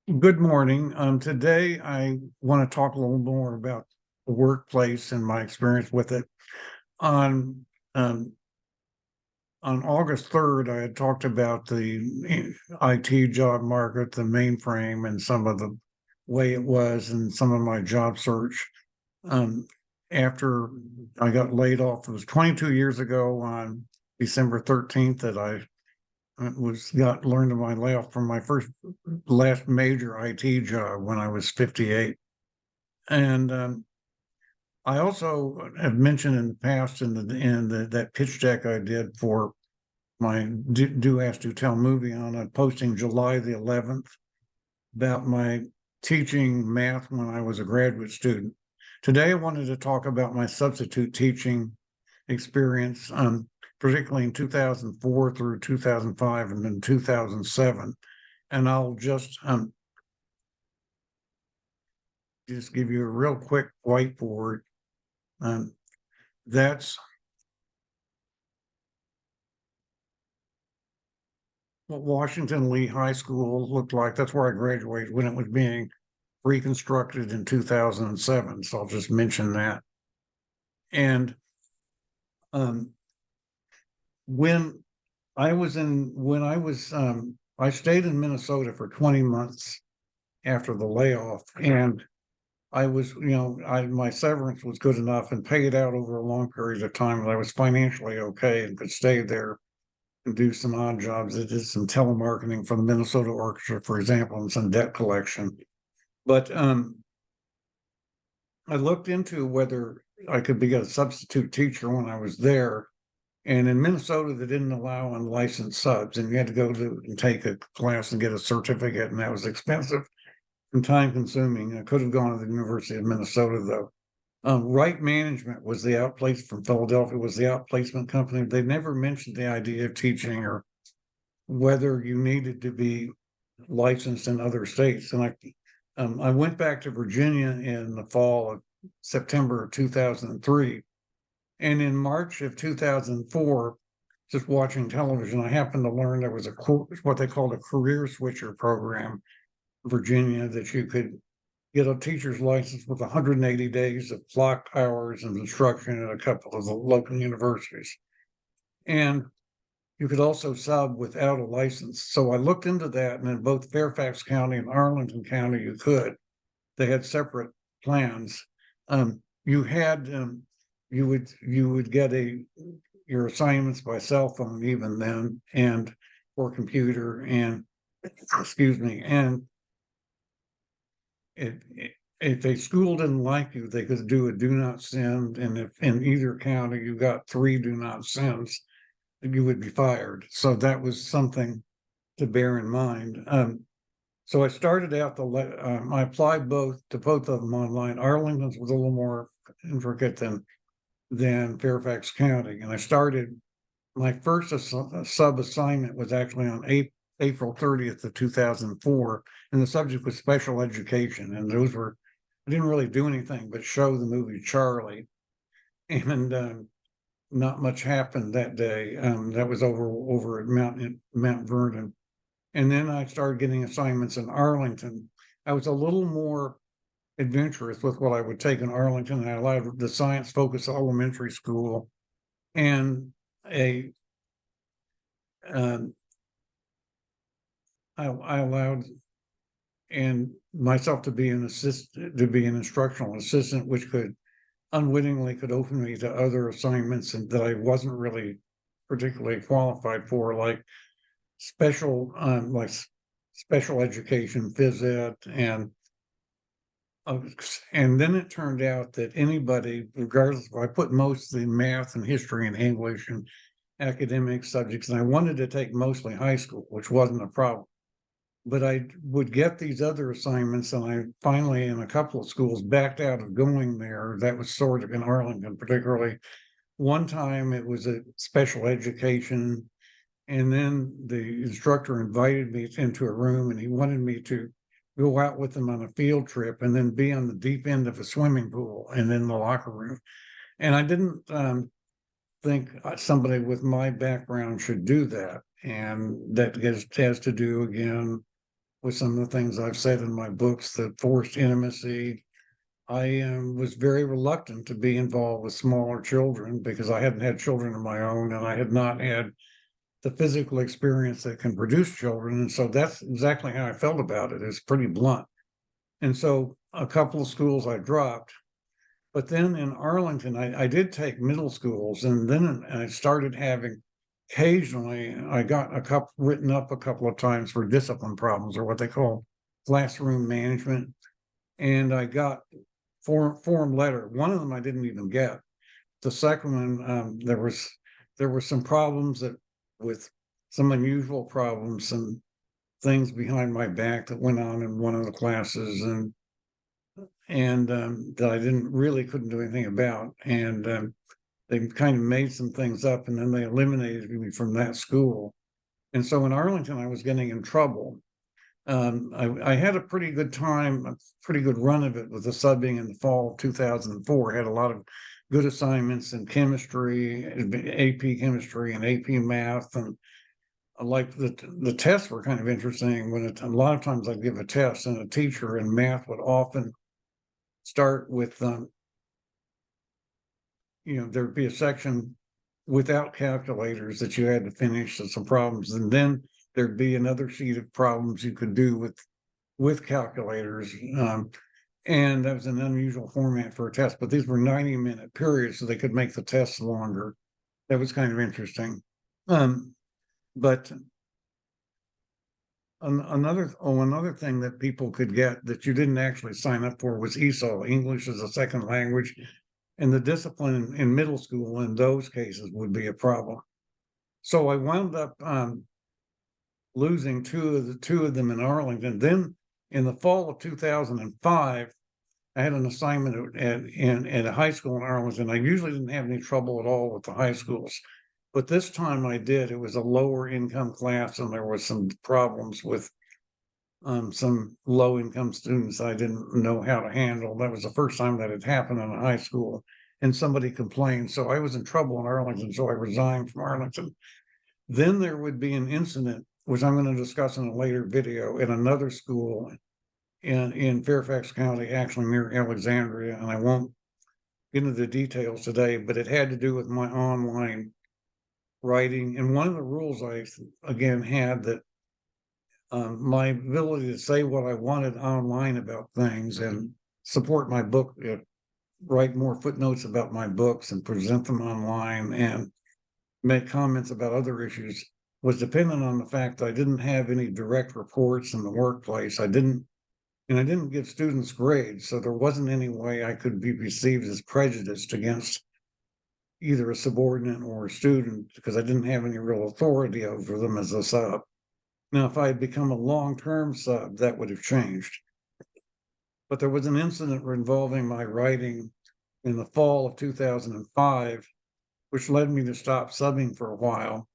Good morning. Today I want to talk a little more about the workplace and my experience with it. On um, on August 3rd, I had talked about the IT job market, the mainframe, and some of the way it was, and some of my job search. Um, After I got laid off, it was 22 years ago on December 13th that I was got learned of my layoff from my last major IT job when I was 58. And I also have mentioned in the past that pitch deck I did for my Do Ask Do Tell movie on a posting July the 11th about my teaching math when I was a graduate student. Today I wanted to talk about my substitute teaching experience, particularly in 2004 through 2005 and then 2007. And I'll just give you a real quick whiteboard. Um, that's what Washington Lee High School looked like. That's where I graduated when it was being reconstructed in 2007. So I'll just mention that. And um, when I stayed in Minnesota for 20 months after the layoff, and my severance was good enough and paid out over a long period of time that I was financially okay and could stay there and do some odd jobs. I did some telemarketing for the Minnesota Orchestra, for example, and some debt collection. But I looked into whether I could be a substitute teacher when I was there. And in Minnesota, they didn't allow unlicensed subs, and you had to go to and take a class and get a certificate, and that was expensive and time consuming. I could have gone to the University of Minnesota, though. Right Management was the outplace from Philadelphia, was the outplacement company. They never mentioned the idea of teaching or whether you needed to be licensed in other states. And I went back to Virginia in the fall of September of 2003. And in March of 2004, just watching television, I happened to learn there was what they called a career switcher program in Virginia, that you could get a teacher's license with 180 days of block hours and instruction at a couple of the local universities. And you could also sub without a license. So I looked into that, and in both Fairfax County and Arlington County, you could. They had separate plans. You had you would get your assignments by cell phone even then, and or computer, and excuse me, and if a school didn't like you, they could do a do not send, and if in either county you got 3 do not sends, you would be fired. So that was something to bear in mind. So I started out I applied to both of them online. Arlington's was a little more intricate than Fairfax County, and I started my first sub assignment was actually on April 30th of 2004, and the subject was special education, and I didn't really do anything but show the movie Charlie, and not much happened that day. That was over at Mount Vernon. And then I started getting assignments in Arlington. I was a little more adventurous with what I would take in Arlington. I allowed the Science Focus Elementary School and a um, I allowed and myself to be to be an instructional assistant, which could unwittingly could open me to other assignments and that I wasn't really particularly qualified for, like special like special education, phys ed, and then it turned out that anybody, regardless, I put most of the math and history and English and academic subjects, and I wanted to take mostly high school, which wasn't a problem. But I would get these other assignments, and I finally, in a couple of schools, backed out of going there. That was sort of in Arlington, particularly. One time it was a special education, and then the instructor invited me into a room, and he wanted me to go out with him on a field trip and then be on the deep end of a swimming pool and in the locker room. And I didn't think somebody with my background should do that. And that has to do again with some of the things I've said in my books, the forced intimacy. I was very reluctant to be involved with smaller children because I hadn't had children of my own and I had not had the physical experience that can produce children. And so that's exactly how I felt about it. It's pretty blunt. And so a couple of schools I dropped. But then in Arlington, I did take middle schools, and then I started having occasionally, I got a couple written up a couple of times for discipline problems or what they call classroom management. And I got form letter. One of them I didn't even get. The second one, there were some problems that with some unusual problems and things behind my back that went on in one of the classes, and that I didn't really couldn't do anything about. And they kind of made some things up, and then they eliminated me from that school. And so in Arlington, I was getting in trouble. I had a pretty good time, a pretty good run of it with the subbing in the fall of 2004. I had a lot of good assignments in chemistry, AP chemistry and AP math, and I like the tests were kind of interesting. A lot of times I'd give a test, and a teacher in math would often start with, there'd be a section without calculators that you had to finish some problems, and then there'd be another sheet of problems you could do with calculators. And that was an unusual format for a test, but these were 90-minute periods, so they could make the tests longer. That was kind of interesting. But another thing that people could get that you didn't actually sign up for was ESOL, English as a second language, and the discipline in middle school in those cases would be a problem. So I wound up losing two of them in Arlington. Then in the fall of 2005, I had an assignment at a high school in Arlington. I usually didn't have any trouble at all with the high schools, but this time I did. It was a lower income class, and there was some problems with some low income students I didn't know how to handle. That was the first time that had happened in a high school, and somebody complained. So I was in trouble in Arlington, so I resigned from Arlington. Then there would be an incident, which I'm going to discuss in a later video, in another school in Fairfax County, actually near Alexandria, and I won't get into the details today, but it had to do with my online writing. And one of the rules I again had that my ability to say what I wanted online about things and support my book, write more footnotes about my books and present them online and make comments about other issues was dependent on the fact that I didn't have any direct reports in the workplace. I didn't give students grades, so there wasn't any way I could be perceived as prejudiced against either a subordinate or a student because I didn't have any real authority over them as a sub. Now, if I had become a long-term sub, that would have changed. But there was an incident involving my writing in the fall of 2005, which led me to stop subbing for a while.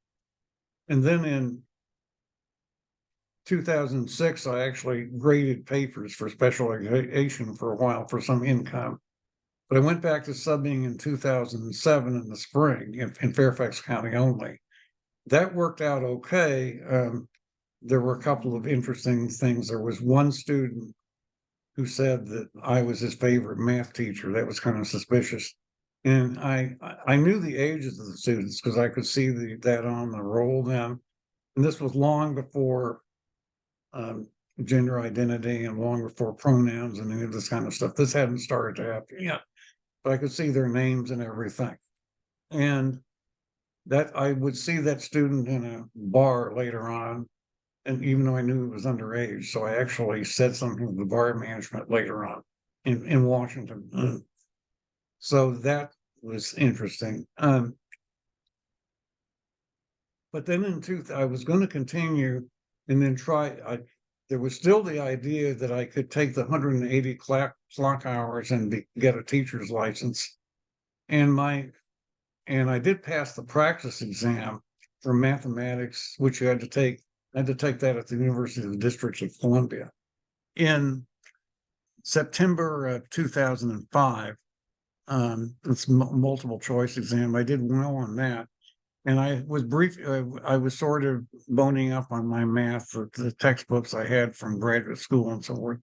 And then in 2006, I actually graded papers for special education for a while for some income. But I went back to subbing in 2007 in the spring in Fairfax County only. That worked out okay. There were a couple of interesting things. There was one student who said that I was his favorite math teacher. That was kind of suspicious. And I knew the ages of the students because I could see that on the roll then. And this was long before gender identity and long before pronouns and any of this kind of stuff. This hadn't started to happen yet, but I could see their names and everything. And that I would see that student in a bar later on, and even though I knew it was underage, so I actually said something to the bar management later on in Washington. So that was interesting. But then I was going to continue and then there was still the idea that I could take the 180 clock hours and get a teacher's license. And I did pass the practice exam for mathematics, which you had to take. I had to take that at the University of the District of Columbia. In September of 2005, it's multiple choice exam. I did well on that. And I was sort of boning up on my math, the textbooks I had from graduate school and so forth.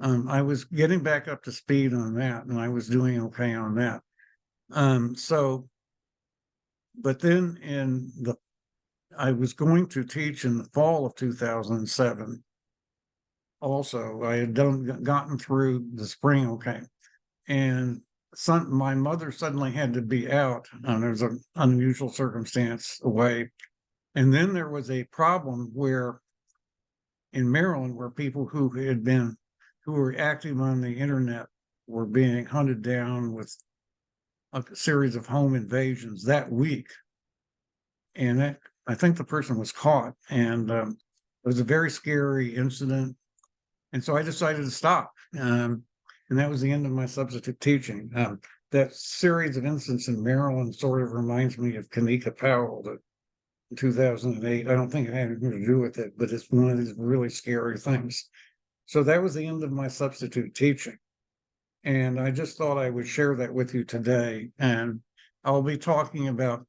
I was getting back up to speed on that, and I was doing okay on that. So, but then I was going to teach in the fall of 2007. Also, I had gotten through the spring okay, and my mother suddenly had to be out. There was an unusual circumstance away, and then there was a problem where in Maryland, where people who were active on the internet were being hunted down with a series of home invasions that week. And I think the person was caught, and it was a very scary incident. And so I decided to stop. And that was the end of my substitute teaching. That series of incidents in Maryland sort of reminds me of Kanika Powell, that in 2008. I don't think it had anything to do with it, but it's one of these really scary things. So that was the end of my substitute teaching. And I just thought I would share that with you today. And I'll be talking about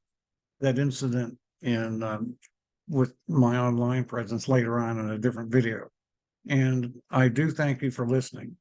that incident with my online presence later on in a different video. And I do thank you for listening.